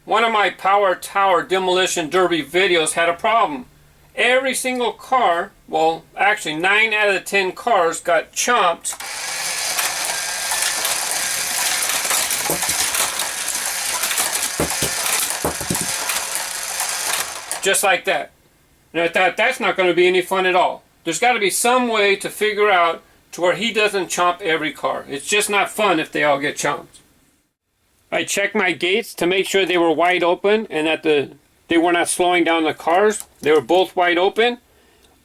One of my Power Tower Demolition Derby videos had a problem. Every single car, well, actually 9 out of the 10 cars got chomped. Just like that. And I thought, that's not going to be any fun at all. There's got to be some way to figure out to where he doesn't chomp every car. It's just not fun if they all get chomped. I checked my gates to make sure they were wide open and that they were not slowing down the cars. They were both wide open.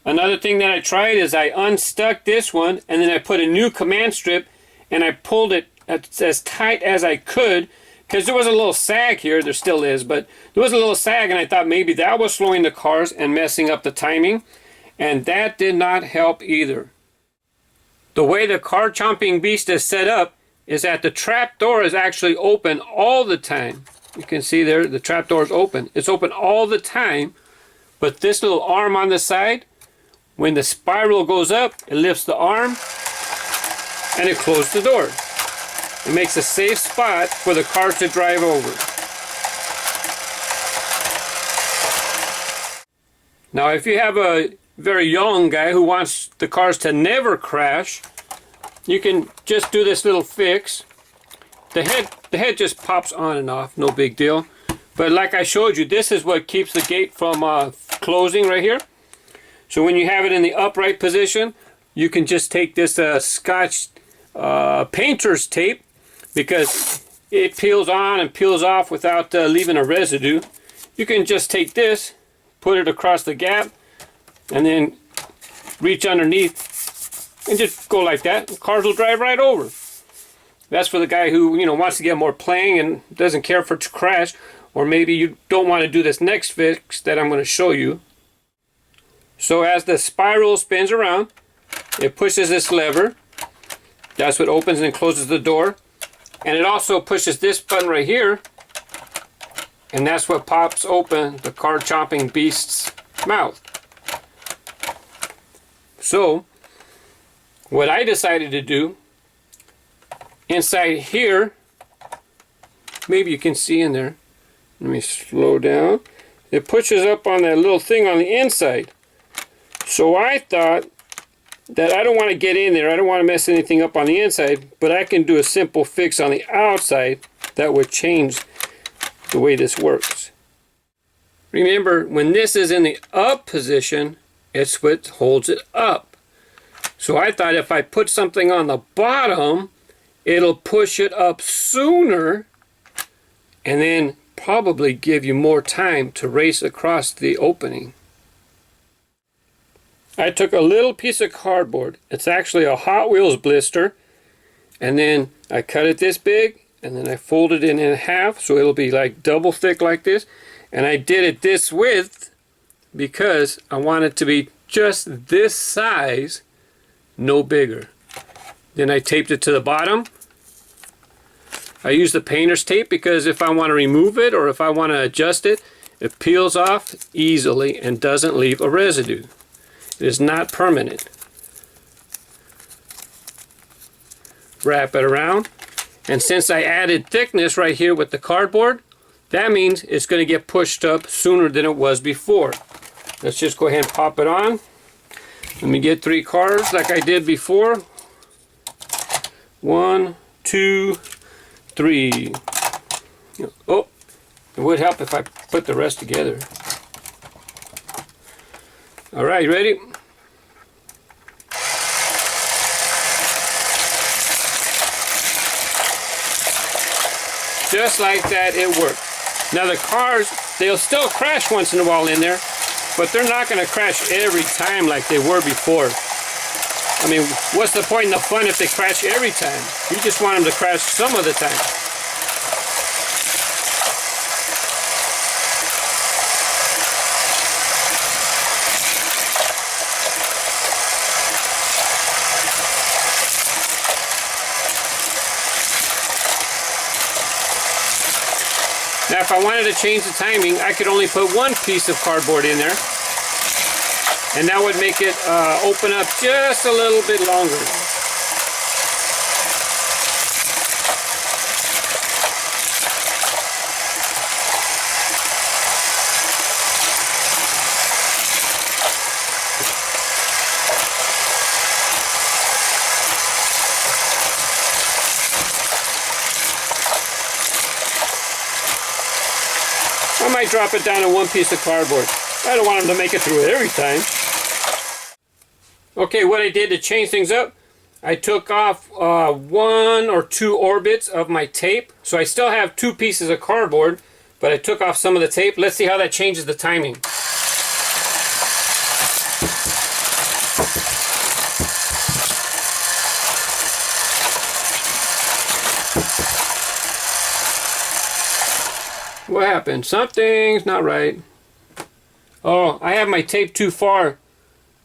Another thing that I tried is I unstuck this one and then I put a new command strip and I pulled it as tight as I could because there was a little sag here. There still is, but there was a little sag and I thought maybe that was slowing the cars and messing up the timing, and that did not help either. The way the car chomping beast is set up is that the trap door is actually open all the time. You can see there the trap door is open. It's open all the time, but this little arm on the side, when the spiral goes up, it lifts the arm and it closes the door. It makes a safe spot for the cars to drive over. Now if you have a very young guy who wants the cars to never crash, you can just do this little fix. The head just pops on and off, no big deal. But like I showed you, this is what keeps the gate from closing right here. So when you have it in the upright position, you can just take this Scotch painter's tape, because it peels on and peels off without leaving a residue. You can just take this, put it across the gap, and then reach underneath and just go like that. The cars will drive right over. That's for the guy who, you know, wants to get more playing and doesn't care for it to crash, or maybe you don't want to do this next fix that I'm going to show you. So as the spiral spins around, it pushes this lever. That's what opens and closes the door. And it also pushes this button right here, and that's what pops open the car chomping beast's mouth. So what I decided to do, inside here, maybe you can see in there, let me slow down, it pushes up on that little thing on the inside. So I thought that I don't want to get in there, I don't want to mess anything up on the inside, but I can do a simple fix on the outside that would change the way this works. Remember, when this is in the up position, it's what holds it up. So I thought if I put something on the bottom, it'll push it up sooner and then probably give you more time to race across the opening. I took a little piece of cardboard. It's actually a Hot Wheels blister, and then I cut it this big and then I folded it in half so it'll be like double thick like this, and I did it this width because I want it to be just this size, no bigger. Then I taped it to the bottom. I use the painter's tape because if I want to remove it or if I want to adjust it, it peels off easily and doesn't leave a residue. It is not permanent. Wrap it around, and since I added thickness right here with the cardboard, that means it's going to get pushed up sooner than it was before. Let's just go ahead and pop it on. Let me get 3 cars like I did before. 1, 2, 3. Oh, it would help if I put the rest together. All right, ready? Just like that, it worked. Now the cars, they'll still crash once in a while in there, but they're not going to crash every time like they were before. I mean, what's the point in the fun if they crash every time? You just want them to crash some of the time. Now if I wanted to change the timing, I could only put one piece of cardboard in there, and that would make it open up just a little bit longer. might drop it down to one piece of cardboard. I don't want them to make it through it every time. Okay, what I did to change things up, I took off 1 or 2 orbits of my tape. So I still have 2 pieces of cardboard, but I took off some of the tape. Let's see how that changes the timing. What happened? Something's not right. Oh, I have my tape too far.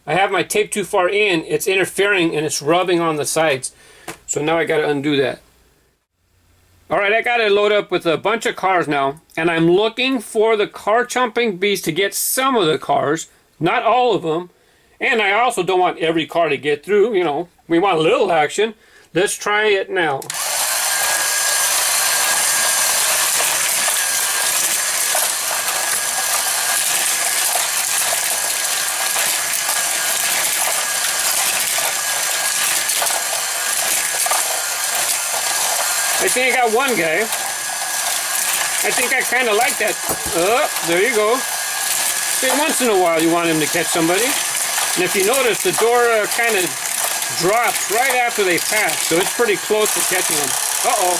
I have my tape too far in. It's interfering and it's rubbing on the sides. So now I got to undo that. Alright, I got it loaded up with a bunch of cars now. And I'm looking for the car chomping beast to get some of the cars. Not all of them. And I also don't want every car to get through. You know, we want a little action. Let's try it now. I think I got one guy. I think I kind of like that. Oh, there you go. See, once in a while you want him to catch somebody. And if you notice, the door kind of drops right after they pass. So it's pretty close to catching them. Uh-oh.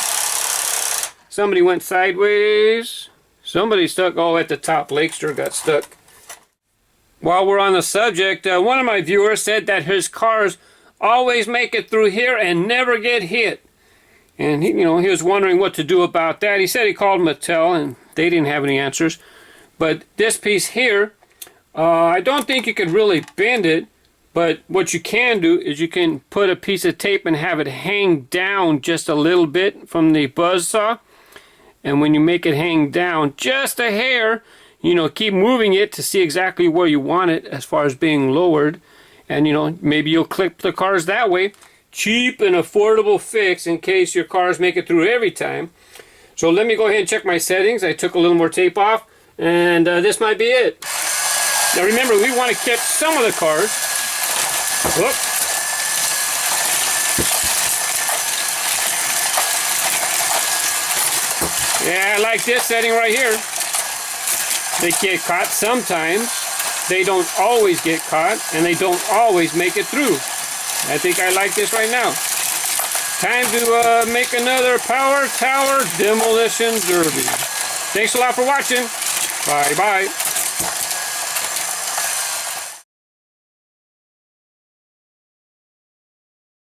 Somebody went sideways. Somebody stuck at the top. Lakester got stuck. While we're on the subject, one of my viewers said that his cars always make it through here and never get hit. And he was wondering what to do about that. He said he called Mattel and they didn't have any answers. But this piece here, I don't think you could really bend it. But what you can do is you can put a piece of tape and have it hang down just a little bit from the buzzsaw. And when you make it hang down just a hair, keep moving it to see exactly where you want it as far as being lowered. And maybe you'll clip the cars that way. Cheap and affordable fix in case your cars make it through every time. So let me go ahead and check my settings. I took a little more tape off, and this might be it. Now remember, we want to catch some of the cars. Whoop. Yeah, I like this setting right here. They get caught sometimes. They don't always get caught, and they don't always make it through. I think I like this right now. Time to make another Power Tower Demolition Derby. Thanks a lot for watching. Bye-bye.